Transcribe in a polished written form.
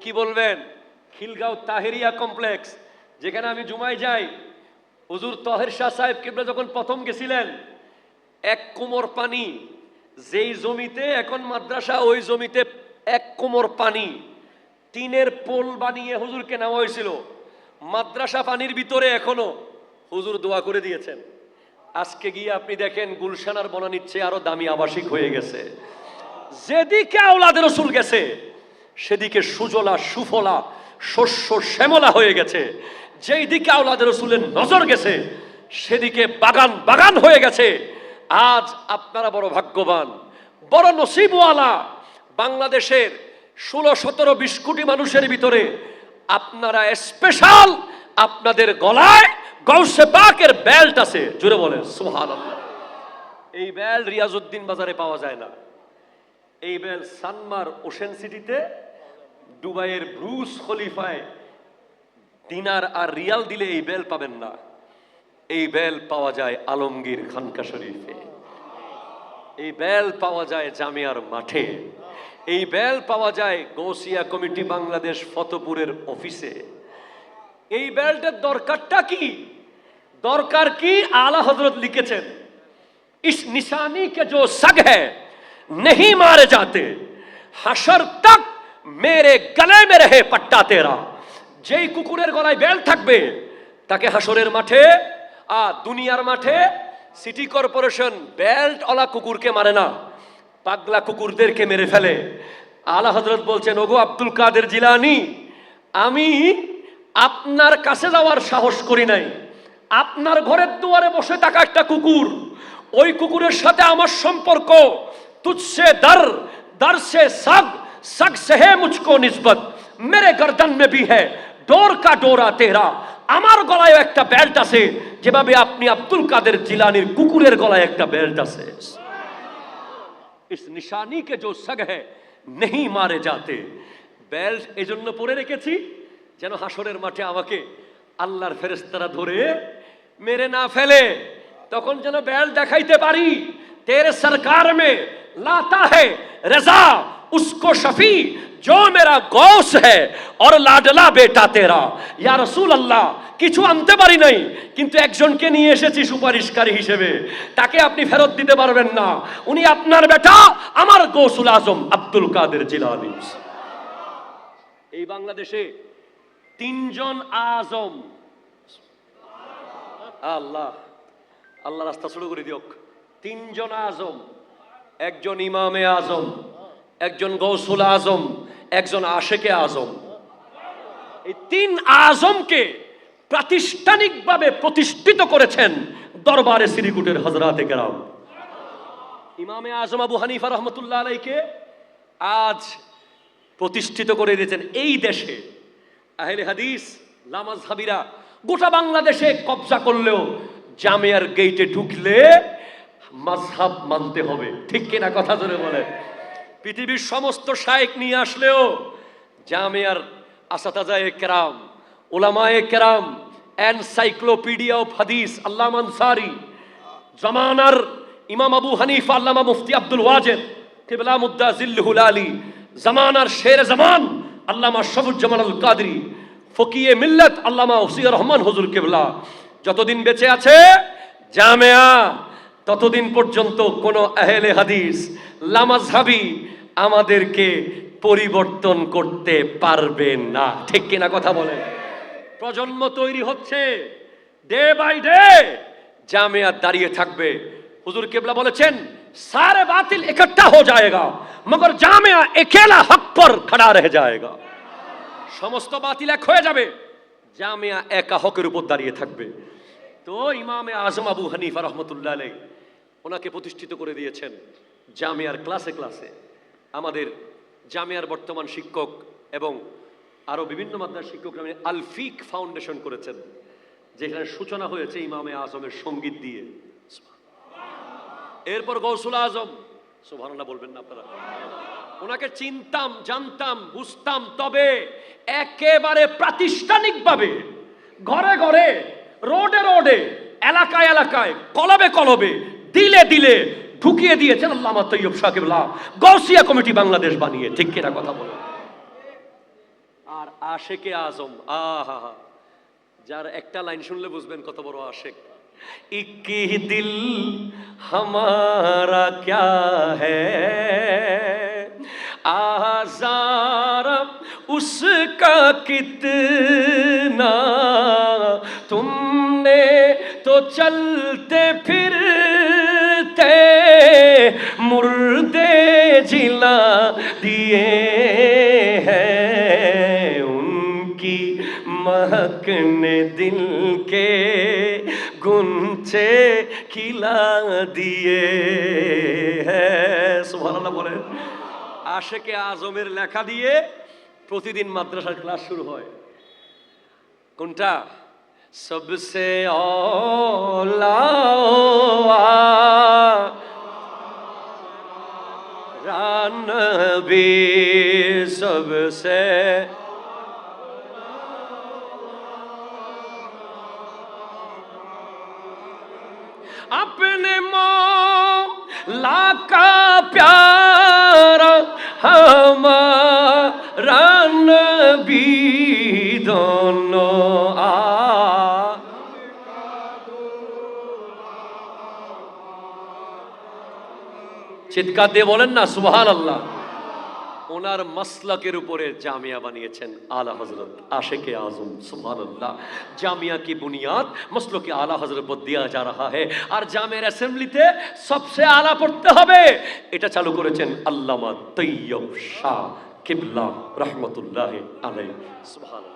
কি বলবেন? খিলগাঁও তাহেরিয়া কমপ্লেক্স, যেখানে আমি জুমায় যাই। হুজুর তাহের শাহ সাহেব কিবলা যখন প্রথম গেছিলেন, এক কোমর পানি, যেই জমিতে এখন মাদ্রাসা ওই জমিতে এক কোমর পানি, টিনের পোল বানিয়ে হুজুরকে নেওয়া হয়েছিল। মাদ্রাসা পানির ভিতরে এখনো হুজুর দোয়া করে দিয়েছেন। আজকে গিয়ে আপনি দেখেন গুলশানার বনানীর চেয়ে আরো দামি আবাসিক হয়ে গেছে। যেদিকে আওলাদ রাসূল গেছে সেদিকে সুজলা সুফলা শস্য শ্যামলা হয়ে গেছে। যেই দিকে আওলাদ রাসূলের নজর গেছে সেদিকে বাগান বাগান হয়ে গেছে। আজ আপনারা বড় ভাগ্যবান, বড় নসিবওয়ালা। বাংলাদেশের 16-17-20 কোটি মানুষের ভিতরে আপনারা স্পেশাল, আপনাদের গলায় গাউসে পাকের বেল্ট আছে। জোরে বলেন সুবহানাল্লাহ। এই বেল্ট রিয়াজউদ্দিন বাজারে পাওয়া যায় না। এই বেল্ট সানমার ওশেন সিটিতে, দুবাইয়ের ব্রুজ খলিফায় দিনার আর রিয়াল দিলে এই বেল পাবেন না। এই বেল পাওয়া যায় আলমগীর খানকা শরীফে, এই বেল পাওয়া যায় জামিয়ার মাঠে, এই বেল পাওয়া যায় গৌসিয়া কমিটি বাংলাদেশ ফতেপুরের অফিসে। এই বেল্টের দরকারটা কি? দরকার কি? আলা হযরত লিখেছেন, ইস নিশানি কে जो सग है नहीं मारे जाते হাসর তক মেরে গলে में रहे पट्टा तेरा। যেই কুকুরের গলায় বেল থাকবে তাকে হাসরের মাঠে দুনিয়ার মাঠে সিটি কর্পোরেশন বেল্ট ওলা কুকুরকে মারে না, পাগলা কুকুরদেরকে মেরে ফেলে। আলা হযরত বলছেন, ওগো আব্দুল কাদের জিলানী, আমি আপনার কাছে যাওয়ার সাহস করি নাই। আপনার ঘরের দুয়ারে বসে থাকা একটা কুকুর, ওই কুকুরের সাথে আমার সম্পর্ক তুঝসে দর, দর সে সগ, সগ সে হে মুঝকো নিসবত, মেরে গর্দন মে ভি হ্যায় ডোর কা ডোরা তেরা। আমার গলায় একটা বেল্ট আছে, যেভাবে আপনি আব্দুল কাদের জিলানীর কুকুরের গলায় একটা বেল্ট আছে। ইস নিশানি কে जो सग है नहीं मारे जाते। বেল্ট এজন্য পরে রেখেছি যেন হাসরের মাঠে আমাকে আল্লাহর ফেরেশতারা ধরে মেরে না ফেলে, তখন যেন বেল্ট দেখাইতে পারি, तेरे सरकार में लाता है रजा उसको शफी जो मेरा गौस है और लाडला बेटा तेरा। या रसूल अल्लाह, কিছু আনতে পারি নাই, কিন্তু একজনকে নিয়ে এসেছি সুপারিশকারী হিসেবে, তাকে আপনি ফেরত দিতে পারবেন না। উনি আপনার বেটা, আমার গৌসুল আজম আব্দুল কাদের জিলানী। এই বাংলাদেশে তিনজন আজম, আল্লাহ আল্লাহ রাস্তা শুরু করে দিওক, তিনজন আজম, একজন ইমামে আজম, একজন গৌসুল আজম, একজন আশেকে আজম। এই তিন আজমকে প্রাতিষ্ঠানিকভাবে প্রতিষ্ঠিত করেছেন দরবারে শ্রীকুটের হযরতে কেরাম। ইমামে আজম আবু হানিফা রহমতুল্লাহ আলাইকে আজ প্রতিষ্ঠিত করে দিয়েছেন এই দেশে। আহলে হাদিস লামাযহাবিরা গোটা বাংলাদেশে কবজা করলেও জামিয়ার গেটে ঢুকলে মাযহাব মানতে হবে, ঠিক কিনা? কথা ধরে বলে। পৃথিবীর সমস্ত শায়েখ নিয়ে আসলেও জামিয়ার আসাতাজায়ে কেরাম, উলামায়ে কেরাম, এনসাইক্লোপিডিয়া অফ হাদিস আল্লামা আনসারী, জামানার ইমাম আবু হানিফা আল্লামা মুফতি আব্দুল ওয়াজেদ কিবলা মুদ্দা জিল্লুহুল আলী, জামানার শের জামান আল্লামা শফুজ্জামান আল কাদরি, ফকিয়ে মিল্লাত আল্লামা ওসিয়ুর রহমান হুজুর কিবলা যতদিন বেঁচে আছে জামিয়া, ততদিন পর্যন্ত কোন আহলে হাদিস লামাযহাবী আমাদেরকে পরিবর্তন করতে পারবে না, ঠিক কিনা? কথা বলেন। প্রজন্ম তৈরি হচ্ছে, ডে বাই ডে জামিয়া দাঁড়িয়ে থাকবে। হুজুর কিবলা বলেছেন, সারে বাতিল ইকट्ठा हो जाएगा मगर জামিয়া একেলা হক पर खड़ा रह जाएगा। সমস্ত বাতিল এক হয়ে যাবে, জামিয়া একা হকের উপর দাঁড়িয়ে থাকবে। তো ইমামে আজম আবু হানিফা রহমতুল্লাহ আলাইহি ওনাকে প্রতিষ্ঠিত করে দিয়েছেন জামিয়ার ক্লাসে ক্লাসে। আমাদের জামিয়ার বর্তমান শিক্ষক এবং আরো বিভিন্ন মাদ্রাসার শিক্ষকরা আল ফিক ফাউন্ডেশন করেছেন, যেখানে সূচনা হয়েছে ইমামে আজমের সঙ্গীত দিয়ে। এরপর গৌসুল আজম, সুবহানাল্লাহ বলবেন না আপনারা? ওনাকে চিনতাম, জানতাম, বুঝতাম, তবে একেবারে প্রাতিষ্ঠানিকভাবে ঘরে ঘরে, রোডে রোডে, এলাকায় এলাকায়, কলবে কলবে, দিলে দিলে ঢুকিয়ে দিয়েছেন আল্লামা তৈয়ব শাহ কিবলা গৌসিয়া কমিটি বাংলাদেশ বানিয়ে, ঠিক কিনা? কথা বলে। আর আশেকে আজম, আহা, যার একটা লাইন শুনলে বুঝবেন কত বড় আশেক। ইকি দিল হামারা ক্যা হ্যায়, আজারা উসকা কিতনা, তুমনে তো চলতে ফিরতে মুর্দে জিলা দিয়ে हैं, उनकी महक ने दिल के गुंचे खिला दिए हैं। সুবহানাল্লাহ বলেন। আশেকে আজমের লেখা দিয়ে প্রতিদিন মাদ্রাসার ক্লাস শুরু হয়। কোনটা? সবসে औला नबी, सबसे अपने मौला का प्यारा हमारा नबी, दोनों চিৎকার দিয়ে বলেন না সুবহানাল্লাহ। ওনার মাসলাকের উপরে জামিয়া বানিয়েছেন আলা হযরত আশিকে আজম। সুবহানাল্লাহ। জামিয়া কি বুনিয়াদ মসলকে আলা হযরত पर दिया जा रहा है। আর জামিয়ার অ্যাসেম্বলিতে সবচেয়ে আলা পড়তে হবে, এটা চালু করেছেন আল্লামা তৈয়ব শাহ কিবলা রহমতুল্লাহ আলাইহি। সুবহানাল্লাহ।